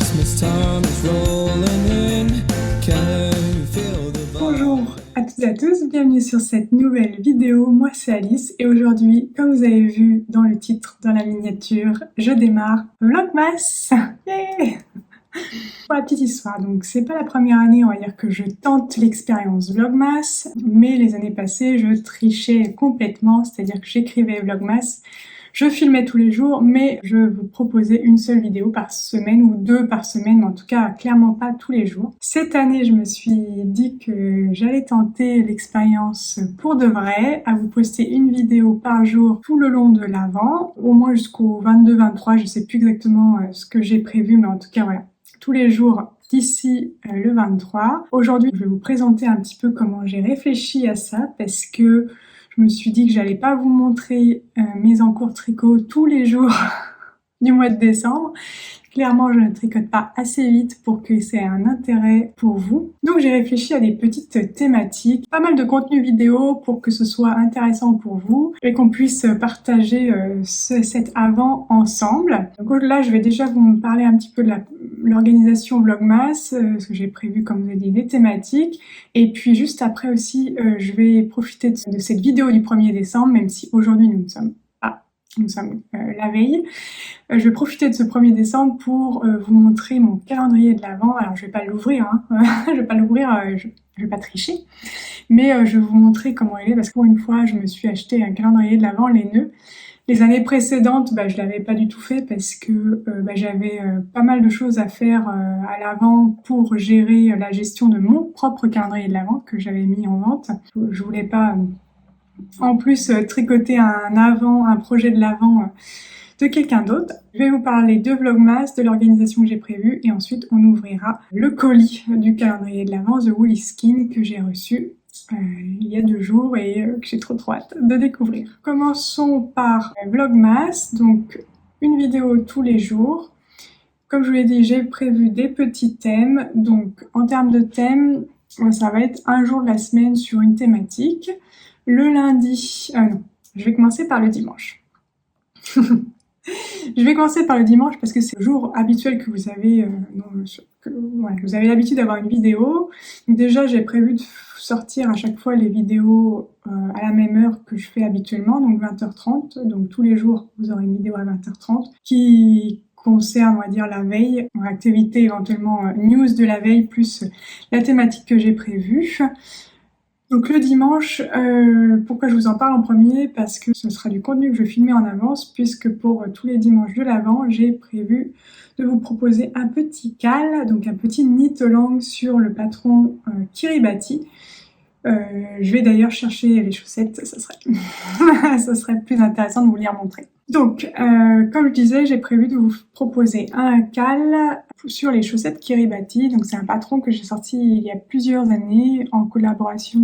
Christmas time is rolling in. Can you feel the vibe? Bonjour à toutes et à tous, bienvenue sur cette nouvelle vidéo. Moi c'est Alice et aujourd'hui, comme vous avez vu dans le titre, dans la miniature, je démarre Vlogmas. Yeah. Pour la petite histoire, donc c'est pas la première année, on va dire, que je tente l'expérience Vlogmas, mais les années passées, je trichais complètement, c'est-à-dire que j'écrivais Vlogmas, je filmais tous les jours, mais je vous proposais une seule vidéo par semaine ou deux par semaine, mais en tout cas clairement pas tous les jours. Cette année, je me suis dit que j'allais tenter l'expérience pour de vrai, à vous poster une vidéo par jour tout le long de l'Avent, au moins jusqu'au 22-23, je sais plus exactement ce que j'ai prévu, mais en tout cas voilà, tous les jours d'ici le 23. Aujourd'hui, je vais vous présenter un petit peu comment j'ai réfléchi à ça, parce que je me suis dit que j'allais pas vous montrer mes encours tricot tous les jours du mois de décembre. Clairement, je ne tricote pas assez vite pour que ça ait un intérêt pour vous. Donc j'ai réfléchi à des petites thématiques, pas mal de contenu vidéo pour que ce soit intéressant pour vous et qu'on puisse partager cet avant ensemble. Donc là, je vais déjà vous parler un petit peu de l'organisation Vlogmas, ce que j'ai prévu, comme vous avez dit, des thématiques. Et puis juste après aussi, je vais profiter de cette vidéo du 1er décembre, même si aujourd'hui nous sommes la veille. Je vais profiter de ce 1er décembre pour vous montrer mon calendrier de l'Avent. Alors je vais pas l'ouvrir, je vais pas l'ouvrir, je vais pas tricher, mais je vais vous montrer comment il est, parce que pour une fois je me suis acheté un calendrier de l'Avent, les nœuds. Les années précédentes, je l'avais pas du tout fait parce que j'avais pas mal de choses à faire à l'Avent pour gérer la gestion de mon propre calendrier de l'Avent que j'avais mis en vente. Je voulais pas en plus tricoter un projet de l'Avent de quelqu'un d'autre. Je vais vous parler de Vlogmas, de l'organisation que j'ai prévue, et ensuite on ouvrira le colis du calendrier de l'Avent, The Woolly Skin, que j'ai reçu il y a 2 jours et que j'ai trop hâte de découvrir. Commençons par Vlogmas, donc une vidéo tous les jours. Comme je vous l'ai dit, j'ai prévu des petits thèmes, donc en termes de thèmes, ça va être un jour de la semaine sur une thématique. Le lundi, non, je vais commencer par le dimanche. Je vais commencer par le dimanche parce que c'est le jour habituel que vous avez, vous avez l'habitude d'avoir une vidéo. Donc déjà, j'ai prévu de sortir à chaque fois les vidéos à la même heure que je fais habituellement, donc 20h30. Donc tous les jours, vous aurez une vidéo à 20h30 qui concerne, on va dire, la veille, activité éventuellement news de la veille, plus la thématique que j'ai prévue. Donc le dimanche, pourquoi je vous en parle en premier? Parce que ce sera du contenu que je vais filmer en avance, puisque pour tous les dimanches de l'Avent, j'ai prévu de vous proposer un petit cal, donc un petit knit-along sur le patron Kiribati. Je vais d'ailleurs chercher les chaussettes, ça serait plus intéressant de vous les remontrer. Donc, comme je disais, j'ai prévu de vous proposer un cal sur les chaussettes Kiribati. Donc c'est un patron que j'ai sorti il y a plusieurs années en collaboration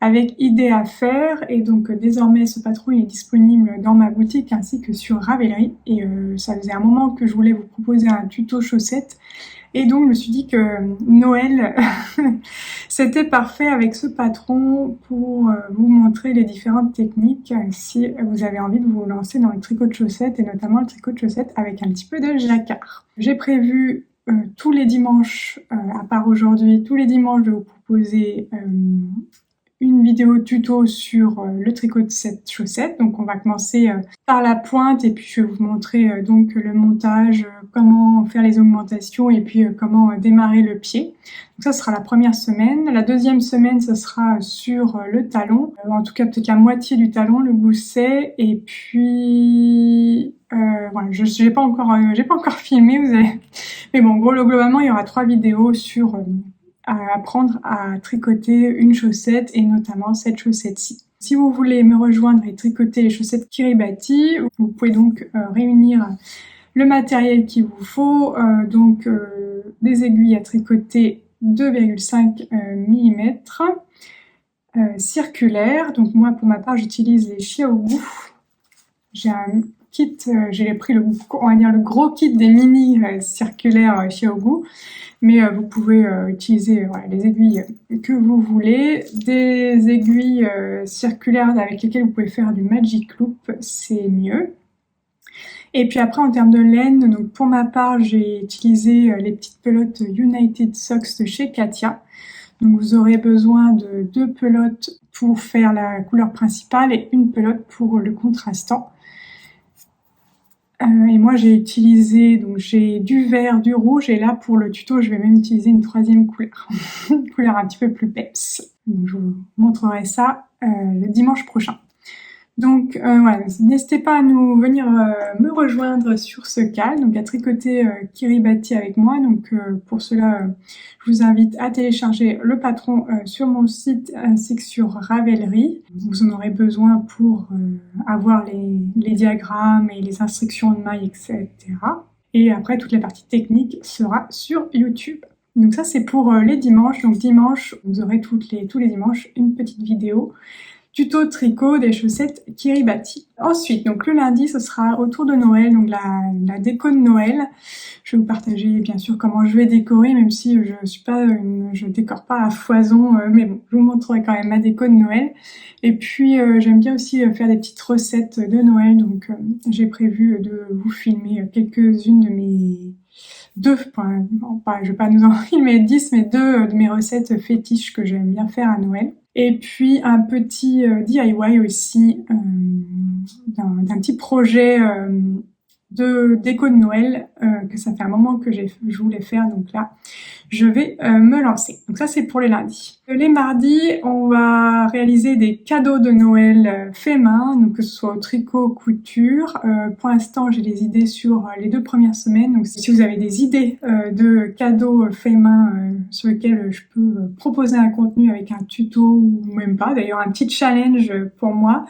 avec Idée à faire, et donc désormais ce patron il est disponible dans ma boutique ainsi que sur Ravelry, et ça faisait un moment que je voulais vous proposer un tuto chaussettes, et donc je me suis dit que Noël c'était parfait avec ce patron pour vous montrer les différentes techniques si vous avez envie de vous lancer dans le tricot de chaussettes, et notamment le tricot de chaussettes avec un petit peu de jacquard. J'ai prévu tous les dimanches, à part aujourd'hui, tous les dimanches de vous proposer une vidéo tuto sur le tricot de cette chaussette. Donc on va commencer par la pointe, et puis je vais vous montrer donc le montage, comment faire les augmentations, et puis comment démarrer le pied. Donc ça sera la première semaine. La deuxième semaine, ce sera sur le talon, en tout cas peut-être la moitié du talon, le gousset, et puis voilà, j'ai pas encore filmé, vous avez... mais bon, globalement il y aura 3 vidéos sur à apprendre à tricoter une chaussette, et notamment cette chaussette-ci. Si vous voulez me rejoindre et tricoter les chaussettes Kiribati, vous pouvez donc réunir le matériel qu'il vous faut, donc des aiguilles à tricoter 2,5 mm circulaires. Donc moi pour ma part j'utilise les Xiaogu. J'ai un kit, j'ai pris on va dire le gros kit des mini circulaires Xiaogu. Mais vous pouvez utiliser les aiguilles que vous voulez. Des aiguilles circulaires avec lesquelles vous pouvez faire du magic loop, c'est mieux. Et puis après, en termes de laine, donc pour ma part, j'ai utilisé les petites pelotes United Socks de chez Katia. Donc vous aurez besoin de 2 pelotes pour faire la couleur principale et une pelote pour le contrastant. Et moi j'ai utilisé, donc j'ai du vert, du rouge, et là pour le tuto je vais même utiliser une 3e couleur, une couleur un petit peu plus peps. Donc je vous montrerai ça le dimanche prochain. Donc voilà, n'hésitez pas à venir me rejoindre sur ce cal, donc à tricoter Kiribati avec moi. Donc pour cela, je vous invite à télécharger le patron sur mon site ainsi que sur Ravelry. Vous en aurez besoin pour avoir les diagrammes et les instructions de maille, etc. Et après, toute la partie technique sera sur YouTube. Donc ça, c'est pour les dimanches. Donc dimanche, vous aurez tous les dimanches une petite vidéo tuto tricot des chaussettes Kiribati. Ensuite, donc le lundi, ce sera autour de Noël, donc la déco de Noël. Je vais vous partager bien sûr comment je vais décorer, même si je décore pas à foison, mais bon, je vous montrerai quand même ma déco de Noël. Et puis j'aime bien aussi faire des petites recettes de Noël, donc j'ai prévu de vous filmer quelques-unes de mes je vais pas nous en filmer 10, mais 2 de mes recettes fétiches que j'aime bien faire à Noël. Et puis un petit DIY aussi d'un petit projet de déco de Noël que ça fait un moment que je voulais faire, donc là je vais me lancer. Donc ça c'est pour les lundis. Les mardis, on va réaliser des cadeaux de Noël faits main, donc que ce soit au tricot, couture. Pour l'instant j'ai des idées sur les 2 premières semaines, donc si vous avez des idées de cadeaux faits main sur lesquels je peux proposer un contenu avec un tuto ou même pas, d'ailleurs un petit challenge pour moi,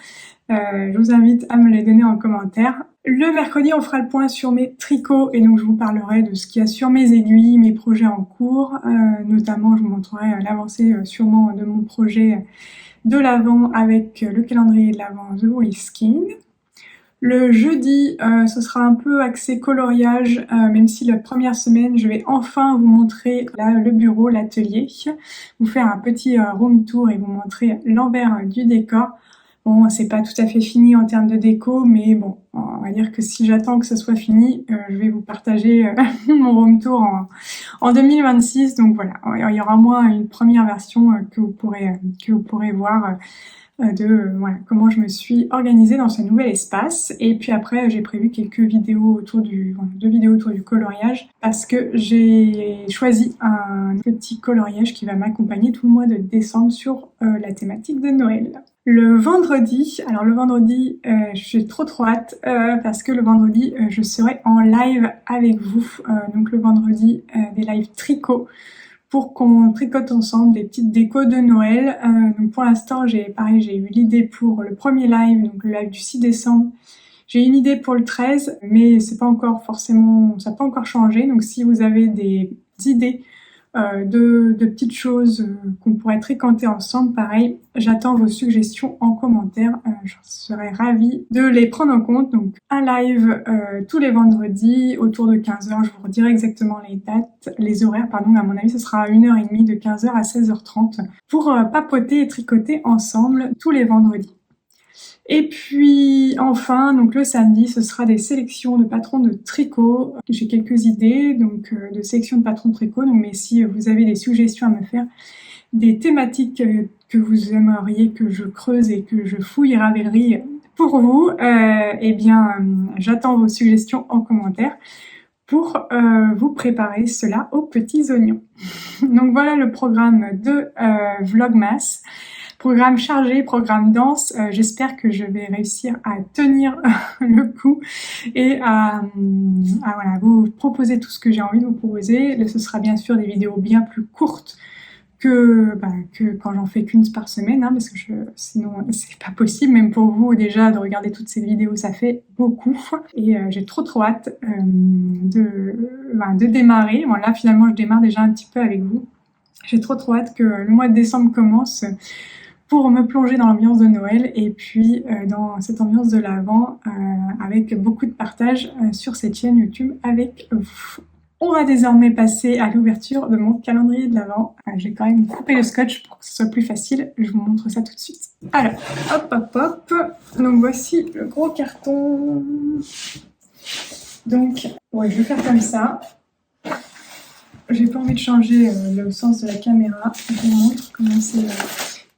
je vous invite à me les donner en commentaire. Le mercredi, on fera le point sur mes tricots et donc je vous parlerai de ce qu'il y a sur mes aiguilles, mes projets en cours. Notamment, je vous montrerai l'avancée sûrement de mon projet de l'Avent avec le calendrier de l'Avent The Moleskine. Le jeudi, ce sera un peu axé coloriage, même si la première semaine, je vais enfin vous montrer le bureau, l'atelier, vous faire un petit room tour et vous montrer l'envers du décor. Bon, c'est pas tout à fait fini en termes de déco, mais bon, on va dire que si j'attends que ce soit fini, je vais vous partager mon room tour en 2026. Donc voilà, il y aura au moins une première version que vous pourrez voir voilà, comment je me suis organisée dans ce nouvel espace. Et puis après, j'ai prévu quelques vidéos autour du coloriage parce que j'ai choisi un petit coloriage qui va m'accompagner tout le mois de décembre sur la thématique de Noël. Le vendredi, j'ai trop hâte parce que le vendredi, je serai en live avec vous. Donc le vendredi, des lives tricot pour qu'on tricote ensemble des petites décos de Noël. Donc pour l'instant, j'ai eu l'idée pour le premier live, donc le live du 6 décembre. J'ai une idée pour le 13, mais c'est pas encore forcément, ça n'a pas encore changé. Donc si vous avez des idées de petites choses qu'on pourrait tricoter ensemble, pareil, j'attends vos suggestions en commentaire. Je serais ravie de les prendre en compte. Donc un live tous les vendredis autour de 15h. Je vous redirai exactement les horaires, pardon. À mon avis, ce sera 1h30 de 15h à 16h30 pour papoter et tricoter ensemble tous les vendredis. Et puis enfin, donc le samedi, ce sera des sélections de patrons de tricot. J'ai quelques idées donc de sélections de patrons de tricot. Donc, mais si vous avez des suggestions à me faire, des thématiques que vous aimeriez que je creuse et que je fouille Ravelry pour vous, eh bien, j'attends vos suggestions en commentaire pour vous préparer cela aux petits oignons. Donc voilà le programme de Vlogmas. Programme chargé, programme dense. J'espère que je vais réussir à tenir le coup et à voilà, vous proposer tout ce que j'ai envie de vous proposer. Là, ce sera bien sûr des vidéos bien plus courtes que quand j'en fais qu'une par semaine, parce que sinon c'est pas possible, même pour vous déjà de regarder toutes ces vidéos, ça fait beaucoup. Et j'ai trop hâte de démarrer. Bon là finalement je démarre déjà un petit peu avec vous. J'ai trop hâte que le mois de décembre commence pour me plonger dans l'ambiance de Noël et puis dans cette ambiance de l'Avent avec beaucoup de partage sur cette chaîne YouTube avec vous. On va désormais passer à l'ouverture de mon calendrier de l'Avent. J'ai quand même coupé le scotch pour que ce soit plus facile. Je vous montre ça tout de suite. Alors, hop. Donc voici le gros carton. Donc, ouais, je vais faire comme ça. J'ai pas envie de changer le sens de la caméra. Je vous montre comment c'est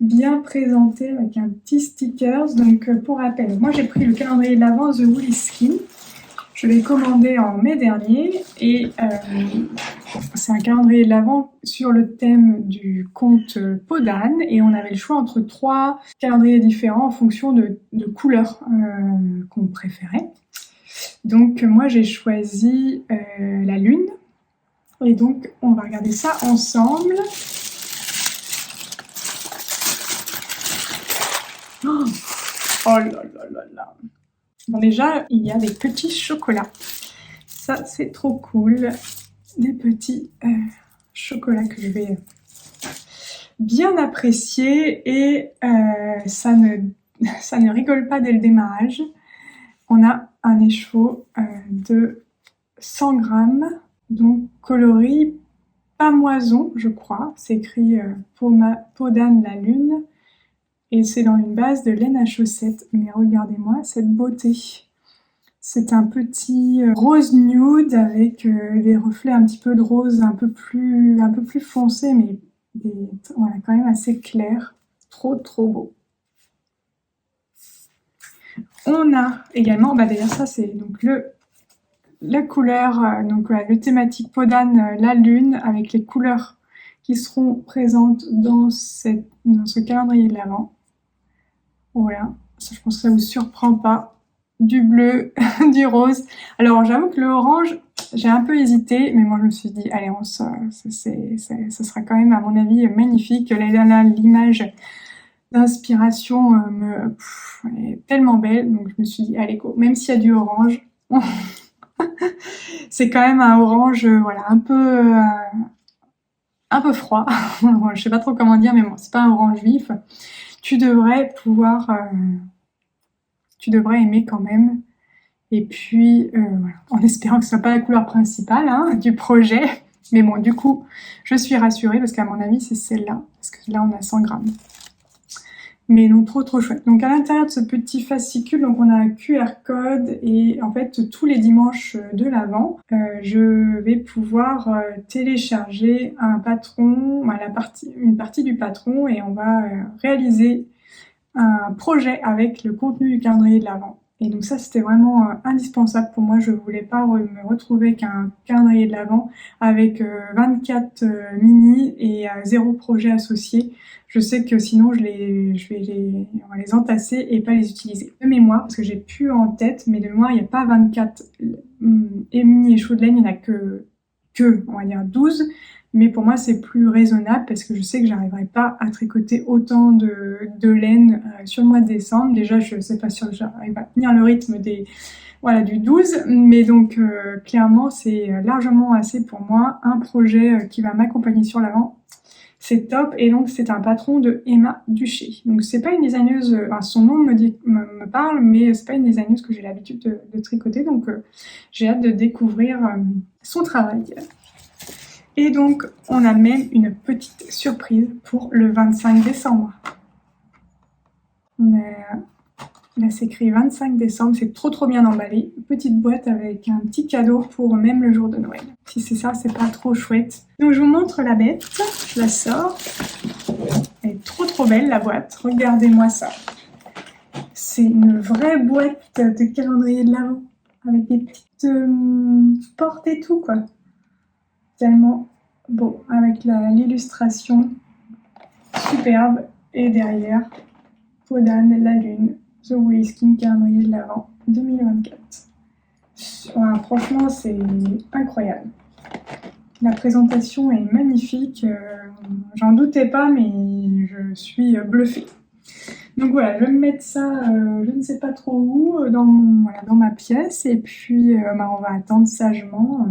bien présenté avec un petit stickers. Donc, pour rappel, moi j'ai pris le calendrier de l'Avent The Woolly Skin. Je l'ai commandé en mai dernier et c'est un calendrier de l'Avent sur le thème du conte Peau d'âne et on avait le choix entre 3 calendriers différents en fonction de couleurs qu'on préférait. Donc moi j'ai choisi la lune et donc on va regarder ça ensemble. Oh là là là là. Bon déjà il y a des petits chocolats. Ça c'est trop cool. Des petits chocolats que je vais bien apprécier et ça ne rigole pas dès le démarrage. On a un écheveau de 100 grammes, donc coloris pamoison, je crois. C'est écrit Peau d'âne la lune et c'est dans une base de laine à chaussettes. Mais regardez-moi cette beauté. C'est un petit rose nude avec des reflets un petit peu de rose un peu plus foncé, mais voilà, quand même assez clair. Trop trop beau. On a également, d'ailleurs ça c'est donc la couleur, donc voilà, le thématique Peau d'âne, la lune, avec les couleurs qui seront présentes dans ce calendrier de l'Avent. Voilà, ça, je pense que ça vous surprend pas. Du bleu, du rose. Alors j'avoue que le orange, j'ai un peu hésité, mais moi je me suis dit, allez, ça sera quand même à mon avis magnifique. L'image d'inspiration est tellement belle, donc je me suis dit, allez go, même s'il y a du orange, c'est quand même un orange, voilà, un peu froid. Je sais pas trop comment dire, mais bon, c'est pas un orange vif. Tu devrais aimer quand même. Et puis, voilà, en espérant que ce soit pas la couleur principale du projet. Mais bon, du coup, je suis rassurée parce qu'à mon avis, c'est celle-là. Parce que là, on a 100 grammes. Mais donc, trop trop chouette. Donc, à l'intérieur de ce petit fascicule, donc on a un QR code. Et en fait, tous les dimanches de l'Avent, je vais pouvoir télécharger un patron, une partie du patron. Et on va réaliser un projet avec le contenu du calendrier de l'Avent. Et donc ça, c'était vraiment indispensable pour moi. Je voulais pas me retrouver avec un calendrier de l'Avent avec 24 mini et 0 projet associé. Je sais que sinon, on va les entasser et pas les utiliser. De mémoire, parce que j'ai plus en tête, mais de mémoire, il n'y a pas 24 mini et chauds de laine, il n'y en a que, on va dire, 12. Mais pour moi, c'est plus raisonnable parce que je sais que j'arriverai pas à tricoter autant de laine sur le mois de décembre. Déjà, je sais pas si j'arrive à tenir le rythme du 12. Mais donc, clairement, c'est largement assez pour moi. Un projet qui va m'accompagner sur l'Avent, c'est top. Et donc, c'est un patron de Emma Duché. Donc, c'est pas une designeuse, son nom me parle, mais c'est pas une designeuse que j'ai l'habitude de tricoter. Donc, j'ai hâte de découvrir son travail. Et donc, on a même une petite surprise pour le 25 décembre. Là, c'est écrit 25 décembre, c'est trop trop bien emballé. Petite boîte avec un petit cadeau pour même le jour de Noël. Si c'est ça, c'est pas trop chouette. Donc, je vous montre la bête, je la sors. Elle est trop trop belle, la boîte. Regardez-moi ça. C'est une vraie boîte de calendrier de l'Avent avec des petites portes et tout, quoi. Tellement beau, avec l'illustration superbe et derrière Peau d'âne, la lune, The Woolly Skin calendrier de l'Avent 2024. Voilà, franchement, c'est incroyable. La présentation est magnifique, j'en doutais pas, mais je suis bluffée. Donc voilà, je vais me mettre ça, je ne sais pas trop où, dans ma pièce, et puis on va attendre sagement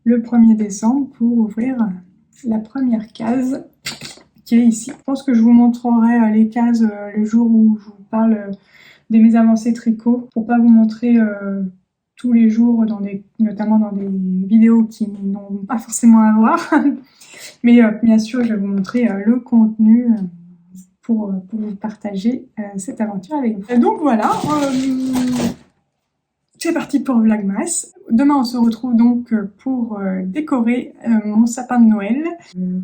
le 1er décembre pour ouvrir la première case qui est ici. Je pense que je vous montrerai les cases le jour où je vous parle de mes avancées tricot pour pas vous montrer tous les jours, notamment dans des vidéos qui n'ont pas forcément à voir. Mais bien sûr, je vais vous montrer le contenu pour vous partager cette aventure avec vous. Donc voilà, c'est parti pour Vlogmas. Demain, on se retrouve donc pour décorer mon sapin de Noël.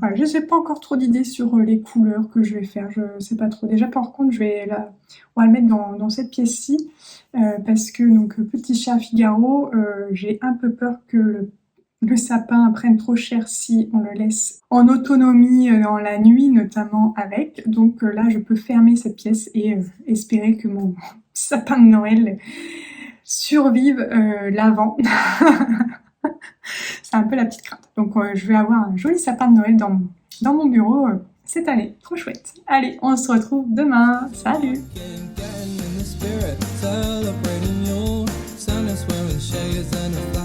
Voilà, je sais pas encore trop d'idées sur les couleurs que je vais faire, je sais pas trop. Déjà, par contre, on va le mettre dans cette pièce-ci, parce que, donc, petit chat Figaro, j'ai un peu peur que le sapin prenne trop cher si on le laisse en autonomie dans la nuit, notamment avec. Donc là, je peux fermer cette pièce et espérer que mon sapin de Noël survive l'avant. C'est un peu la petite crainte. Donc je vais avoir un joli sapin de Noël dans mon bureau cette année. Trop chouette. Allez, on se retrouve demain. Salut! Getting in the spirit, celebrating your sadness, wearing shades and a